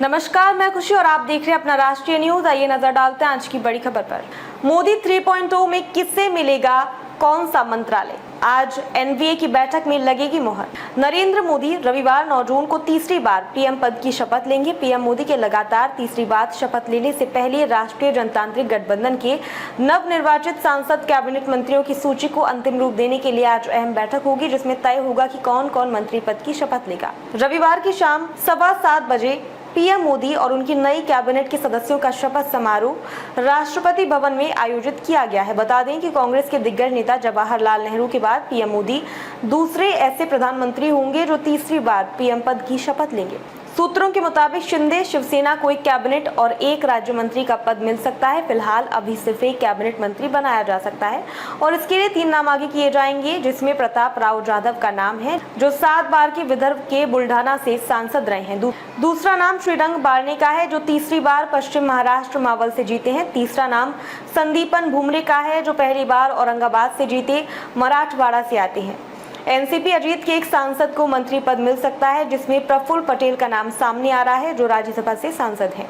नमस्कार, मैं खुशी और आप देख रहे हैं अपना राष्ट्रीय न्यूज। आइए नजर डालते हैं आज की बड़ी खबर पर। मोदी 3.0 में किससे मिलेगा कौन सा मंत्रालय? आज एनडीए की बैठक में लगेगी मुहर। नरेंद्र मोदी रविवार 9 जून को तीसरी बार पीएम पद की शपथ लेंगे। पीएम मोदी के लगातार तीसरी बार शपथ लेने से पहले राष्ट्रीय जनतांत्रिक गठबंधन के नवनिर्वाचित सांसद कैबिनेट मंत्रियों की सूची को अंतिम रूप देने के लिए आज अहम बैठक होगी, जिसमें तय होगा कि कौन कौन मंत्री पद की शपथ लेगा। रविवार की शाम 7:15 बजे पीएम मोदी और उनकी नई कैबिनेट के सदस्यों का शपथ समारोह राष्ट्रपति भवन में आयोजित किया गया है। बता दें कि कांग्रेस के दिग्गज नेता जवाहरलाल नेहरू के बाद पीएम मोदी दूसरे ऐसे प्रधानमंत्री होंगे जो तीसरी बार पीएम पद की शपथ लेंगे। सूत्रों के मुताबिक शिंदे शिवसेना को एक कैबिनेट और एक राज्य मंत्री का पद मिल सकता है। फिलहाल अभी सिर्फ एक कैबिनेट मंत्री बनाया जा सकता है और इसके लिए 3 नाम आगे किए जाएंगे, जिसमें प्रताप राव जाधव का नाम है, जो 7 बार के विदर्भ के बुल्ढाना से सांसद रहे हैं। दूसरा नाम श्रीरंग बारने का है, जो तीसरी बार पश्चिम महाराष्ट्र मावल से जीते हैं। तीसरा नाम संदीपन भुमरे का है, जो पहली बार औरंगाबाद से जीते मराठवाड़ा से आते हैं। एनसीपी अजीत के एक सांसद को मंत्री पद मिल सकता है, जिसमें प्रफुल्ल पटेल का नाम सामने आ रहा है, जो राज्यसभा से सांसद हैं।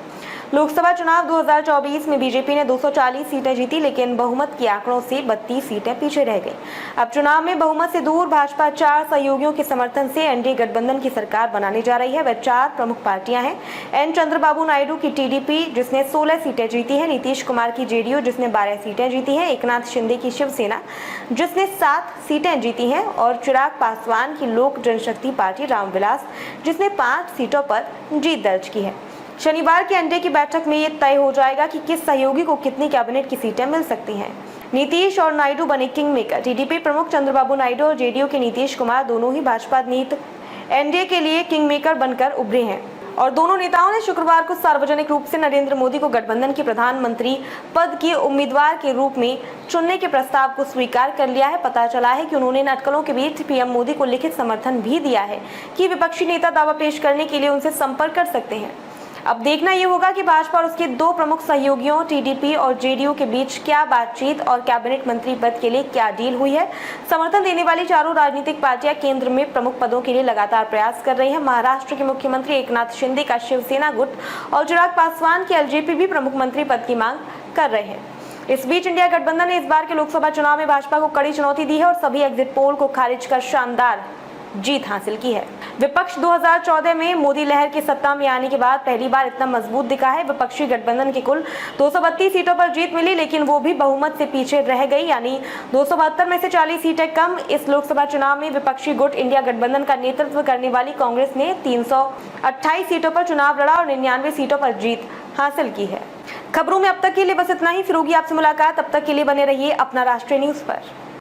लोकसभा चुनाव 2024 में बीजेपी ने 240 सीटें जीती, लेकिन बहुमत के आंकड़ों से 32 सीटें पीछे रह गई। अब चुनाव में बहुमत से दूर भाजपा 4 सहयोगियों के समर्थन से एनडीए गठबंधन की सरकार बनाने जा रही है। वह 4 प्रमुख पार्टियां हैं। एन चंद्रबाबू नायडू की टीडीपी, जिसने 16 सीटें जीती है, नीतीश कुमार की जेडीयू, जिसने 12 सीटें जीती हैं, एकनाथ शिंदे की शिवसेना, जिसने 7 सीटें जीती हैं, और चिराग पासवान की लोक जनशक्ति पार्टी रामविलास, जिसने 5 सीटों पर जीत दर्ज की है। शनिवार की एनडीए की बैठक में ये तय हो जाएगा कि किस सहयोगी को कितनी कैबिनेट की सीटें मिल सकती हैं। नीतीश और नायडू बने किंग मेकर। टीडीपी प्रमुख चंद्रबाबू नायडू और जेडीयू के नीतीश कुमार दोनों ही भाजपा नीति एनडीए के लिए किंग मेकर बनकर उभरे हैं, और दोनों नेताओं ने शुक्रवार को सार्वजनिक रूप से नरेंद्र मोदी को गठबंधन के प्रधानमंत्री पद के उम्मीदवार के रूप में चुनने के प्रस्ताव को स्वीकार कर लिया है। पता चला है कि उन्होंने इन अटकलों के बीच पीएम मोदी को लिखित समर्थन भी दिया है कि विपक्षी नेता दावा पेश करने के लिए उनसे संपर्क कर सकते हैं। अब देखना ये होगा कि भाजपा और उसके 2 प्रमुख सहयोगियों टीडीपी और जेडीयू के बीच क्या बातचीत और कैबिनेट मंत्री पद के लिए क्या डील हुई है। समर्थन देने वाली चारों राजनीतिक पार्टियां केंद्र में प्रमुख पदों के लिए लगातार प्रयास कर रही हैं। महाराष्ट्र के मुख्यमंत्री एकनाथ शिंदे का शिवसेना गुट और चिराग पासवान की एलजेपी भी प्रमुख मंत्री पद की मांग कर रहे हैं। इस बीच इंडिया गठबंधन ने इस बार के लोकसभा चुनाव में भाजपा को कड़ी चुनौती दी है और सभी एग्जिट पोल को खारिज कर शानदार जीत हासिल की है। विपक्ष 2014 में मोदी लहर की सत्ता में आने के बाद पहली बार इतना मजबूत दिखा है। विपक्षी गठबंधन की कुल 232 सीटों पर जीत मिली, लेकिन वो भी बहुमत से पीछे रह गई, यानी 272 में से 40 सीटें कम। इस लोकसभा चुनाव में विपक्षी गुट इंडिया गठबंधन का नेतृत्व करने वाली कांग्रेस ने 328 सीटों पर चुनाव लड़ा और 99 सीटों पर जीत हासिल की है। खबरों में अब तक के लिए बस इतना ही। फिर होगी आपसे मुलाकात, तब तक के लिए बने रहिए अपना राष्ट्रीय न्यूज पर।